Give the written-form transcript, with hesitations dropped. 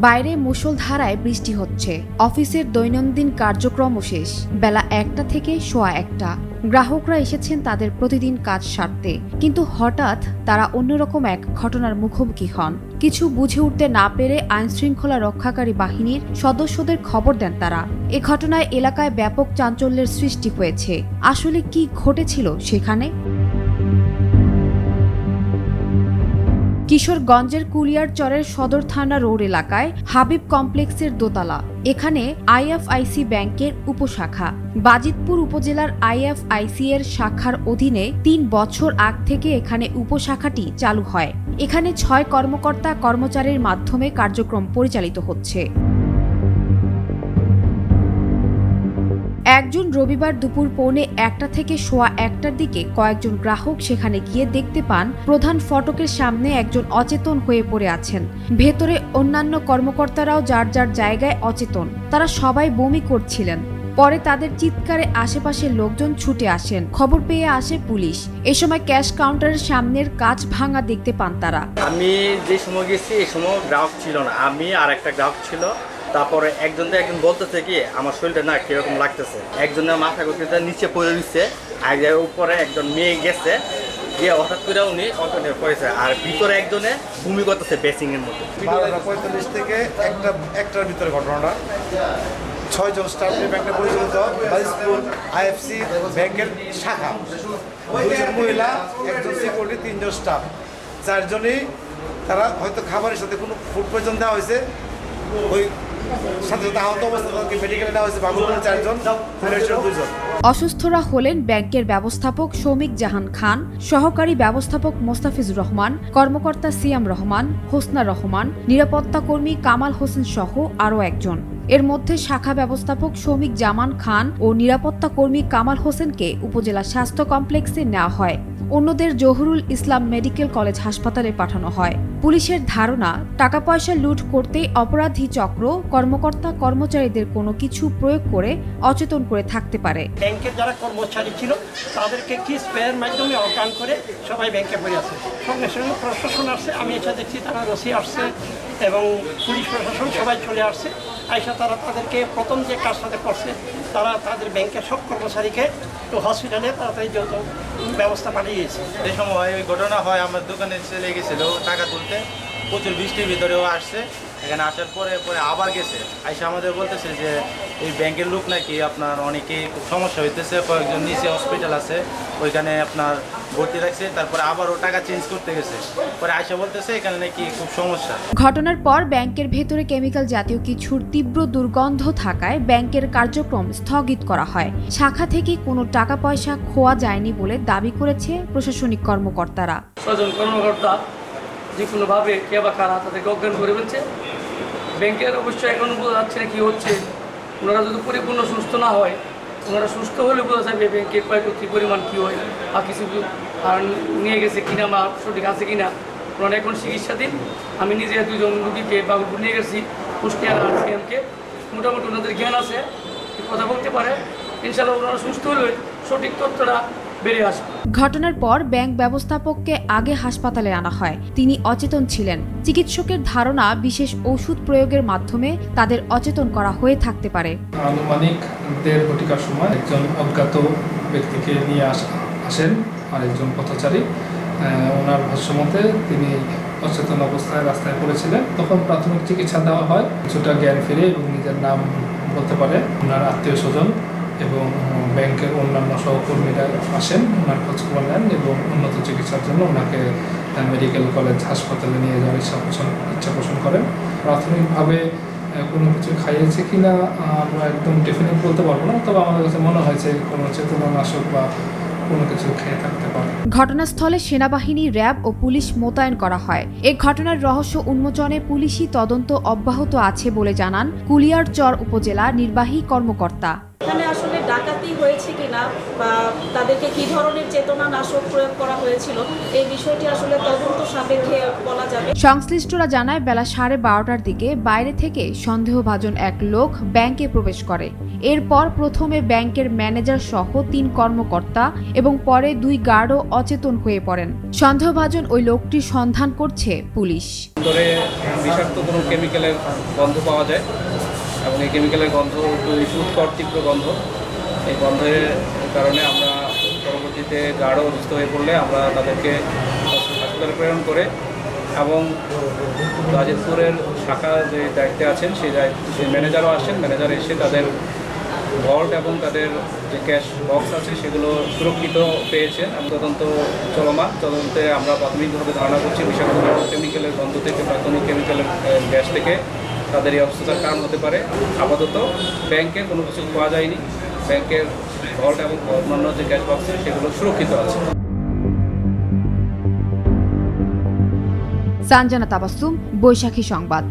বাইরে মুষলধারায় বৃষ্টি হচ্ছে। অফিসের দৈনন্দিন কার্যক্রম শেষ। বেলা ১টা থেকে সোয়া ১টা। গ্রাহকরা এসেছেন তাদের প্রতিদিন কাজ সারতে, কিন্তু হঠাৎ তারা অন্যরকম এক ঘটনার মুখোমুখি হন। কিছু বুঝে উঠতে না পেরে আইনশৃঙ্খলা রক্ষাকারী বাহিনীর সদস্যদের খবর দেন তারা। এ ঘটনায় এলাকায় ব্যাপক চাঞ্চল্যের সৃষ্টি হয়েছে। আসলে কি ঘটেছিল সেখানে? কিশোরগঞ্জের কুলিয়ারচরের সদর থানা রোড এলাকায় হাবিব কমপ্লেক্সের দোতলা। এখানে আইএফআইসি ব্যাংকের উপশাখা। বাজিতপুর উপজেলার আইএফআইসি এর শাখার অধীনে ৩ বছর আগ থেকে এখানে উপশাখাটি চালু হয়। এখানে ৬ কর্মকর্তা কর্মচারীর মাধ্যমে কার্যক্রম পরিচালিত হচ্ছে। একজন রবিবার দুপুর ১:৪০ থেকে সোয়া ১টার দিকে কয়েকজন গ্রাহক সেখানে গিয়ে দেখতে পান প্রধান ফটকের সামনে একজন অচেতন হয়ে পড়ে আছেন। ভেতরে অন্যান্য কর্মকর্তারাও যার যার জায়গায় অচেতন। তারা সবাই বমি করছিলেন। পরে তাদের চিৎকারে আশেপাশের লোকজন ছুটে আসেন। খবর পেয়ে আসে পুলিশ। এ সময় ক্যাশ কাউন্টারের সামনের কাঁচ ভাঙা দেখতে পান তারা। আমি যে সময় গেছি এই সময় গ্রাহক ছিল না, আমি আর একটা গ্রাহক ছিল। তারপরে একজন বলতেছে কি আমার শরীরটা না কিরকম লাগতেছে। একজনের মাথা গতিতে নিচে পড়ে দিচ্ছে, আর উপরে একজন মেয়ে গেছে গিয়ে হঠাৎ করে উনি অটনে পড়েছে, আর ভিতরে একজনে ভূমি করতেছে বেসিং এর মধ্যে। 12:45 থেকে একটার ভিতরে ঘটনাটা। ৬ জন স্টাফ নিয়ে ব্যাংকটা পরিচালিত। বাজিতপুর আইএফসি ব্যাংকের শাখা। ২ জন মহিলা, একজন সিকিউরিটি, ৩ জন স্টাফ। ৪ জনই তারা হয়তো খাবারের সাথে কোনো ফুড পয়জন দেওয়া হয়েছে। ওই সাথে সাথে আহত অবস্থায় মেডিকেলে নেওয়া হয়েছে। বাবুপুরের ৪ জন, ফুলেশ্বর ২ জন। অসুস্থরা হলেন ব্যাংকের ব্যবস্থাপক শৌমিক জাহান খান, সহকারী ব্যবস্থাপক মোস্তাফিজুর রহমান, কর্মকর্তা সিয়াম রহমান, হোসনা রহমান, নিরাপত্তা কর্মী কামাল হোসেন সহ আরও একজন। এর মধ্যে শাখা ব্যবস্থাপক শৌমিক জামান খান ও নিরাপত্তা কর্মী কামাল হোসেনকে উপজেলা স্বাস্থ্য কমপ্লেক্সে নেওয়া হয়। অন্যদের জহুরুল ইসলাম মেডিকেল কলেজ হাসপাতালে পাঠানো হয়। পুলিশের ধারণা, টাকা পয়সা লুট করতে অপরাধী চক্র কর্মকর্তা কর্মচারীদের কোনো কিছু প্রয়োগ করে অচেতন করে থাকতে পারে। ব্যাংকের যারা কর্মচারী ছিল তাদেরকে কি স্প্রের মাধ্যমে অজ্ঞান করে সবাই ব্যাংকে পড়ে আছে। সঙ্গে সঙ্গে প্রশাসন আসছে, আমি এটা দেখছি, তারা রসি আসছে এবং পুলিশ প্রশাসন সবাই চলে আসছে। আইসা তারা তাদেরকে প্রথম যে কাজটাতে করছে, তারা তাদের ব্যাংকের সব কর্মচারীকে তো হসপিটালে তাড়াতাড়ি যত ব্যবস্থা পাঠিয়েছে। এই সময় ওই ঘটনা হয়, আমার দোকানে চলে গেছিল টাকা তুলতে, প্রচুর বৃষ্টির ভিতরেও আসছে। এখানে আসার পরে আবার গেছে, আইসা আমাদের বলতেছে যে এই ব্যাংকের লোক নাকি আপনার অনেকেই খুব সমস্যা হইতেছে, কয়েকজন নিচে হসপিটাল আছে ওইখানে আপনার ভর্তি রাখছে। তারপরে আবারও টাকা চেঞ্জ করতে গেছে, পরে আইসা বলতেছে এখানে নাকি খুব সমস্যা। ঘটনার পর ব্যাংকের ভেতরে কেমিক্যাল জাতীয় কিছুর তীব্র দুর্গন্ধ থাকায় ব্যাংকের কার্যক্রম স্থগিত করা হয়। শাখা থেকে কোনো টাকা পয়সা খোয়া যায়নি বলে দাবি করেছে প্রশাসনিক কর্মকর্তারা। ছয়জন কর্মকর্তা যে কোনোভাবে কে বা কারা তাদেরকে অজ্ঞান করে ফেলছে। ব্যাংকের অবশ্যই এখন বোঝা যাচ্ছে না কী হচ্ছে। ওনারা যদি পরিপূর্ণ সুস্থ না হয়, ওনারা সুস্থ হলে বোঝা যাবে ব্যাংকের ক্ষয়ক্ষতির পরিমাণ কী হয় বা কিছু আর নিয়ে গেছে কিনা বা সঠিক আছে কিনা। ওনারা এখন চিকিৎসাধীন। আমি নিজে 2 জন রুগীকে বাবুপুর নিয়ে গেছি, কুষ্টিয়ার আরসিএমকে। মোটামুটি ওনাদের জ্ঞান আছে, কথা বলতে পারে। ইনশাআল্লাহ ওনারা সুস্থ হলে সঠিক তথ্যটা বেরিয়ে আসবে। ঘটনার পর ব্যাংক ব্যবস্থাপককে আগে হাসপাতালে আনা হয়। তিনি অচেতন ছিলেন। চিকিৎসকের ধারণা বিশেষ ওষুধ প্রয়োগের মাধ্যমে তাদের অচেতন করা হয়ে থাকতে পারে। আনুমানিক 1:30 ঘটিকার সময় একজন অজ্ঞাত ব্যক্তিকে নিয়ে আসেন আর একজন পথচারী। ওনার ভাষ্যমতে তিনি অচেতন অবস্থায় রাস্তায় পড়েছিলেন। তখন প্রাথমিক চিকিৎসা দেওয়া হয়। কিছুটা জ্ঞান ফিরে এবং নিজের নাম বলতে পারে। ওনার আত্মীয় স্বজন এবং ব্যাংকের অন্যান্য সহকর্মীরা আসেন, ওনার খোঁজখবর নেন এবং উন্নত চিকিৎসার জন্য ওনাকে মেডিকেল কলেজ হাসপাতালে নিয়ে যাওয়ার ইচ্ছা পোষণ করেন। প্রাথমিকভাবে কোনো কিছু খাইয়েছে কি না আমরা একদম ডেফিনেট বলতে পারবো না, তবে আমাদের কাছে মনে হয়েছে কোনো চেতনানাশক বা কোনো কিছু খেয়ে থাকতে পারে। ঘটনাস্থলে সেনাবাহিনী, র্যাব ও পুলিশ মোতায়েন করা হয়। এই ঘটনার রহস্য উন্মোচনে পুলিশি তদন্ত অব্যাহত আছে বলে জানান কুলিয়ারচর উপজেলা নির্বাহী কর্মকর্তা। এখানে আসলে ডাকাতি হয়েছে কিনা বা তাদেরকে কি ধরনের চেতনানাশক প্রয়োগ করা হয়েছিল এই বিষয়টি আসলে তদন্ত সাপেক্ষে বলা যাবে। সংশ্লিষ্টরা জানায় বেলা 12:30টার দিকে বাইরে থেকে সন্দেহভাজন এক লোক ব্যাংকে প্রবেশ করে এরপর প্রথমে ব্যাংকের ম্যানেজার সহ ৩ কর্মকর্তা এবং পরে 2 গার্ডও অচেতন হয়ে পড়েন। সন্দেহভাজন ওই লোকটির সন্ধান করছে পুলিশ। ধরে বিষাক্ত কোনো কেমিক্যালের গন্ধ পাওয়া যায় এবং এই কেমিক্যালের গন্ধ একটু উৎকট তীব্র গন্ধ। এই গন্ধের কারণে আমরা পরবর্তীতে গাঢ় অসুস্থ হয়ে পড়লে আমরা তাদেরকে হাসপাতালে প্রেরণ করে এবং গাজীপুরের শাখা যে দায়িত্বে আছেন সেই ম্যানেজারও আসেন। ম্যানেজার এসে তাদের ভল্ট এবং তাদের যে ক্যাশ বক্স আছে সেগুলো সুরক্ষিত পেয়েছেন এবং তদন্ত চলমান। তদন্তে আমরা প্রাথমিকভাবে ধারণা করছি বিষাক্ত কেমিক্যালের গন্ধ থেকে প্রাথমিক কেমিক্যালের গ্যাস থেকে তাদের এই অসুস্থতার কারণ হতে পারে। আপাতত ব্যাংকে কোনো কিছু পাওয়া যায়নি। ব্যাংকের ভল্ট এবং অন্যান্য যে ক্যাশ বক্স সেগুলো সুরক্ষিত আছে। সানজানা তাবাসসুম, বৈশাখী সংবাদ।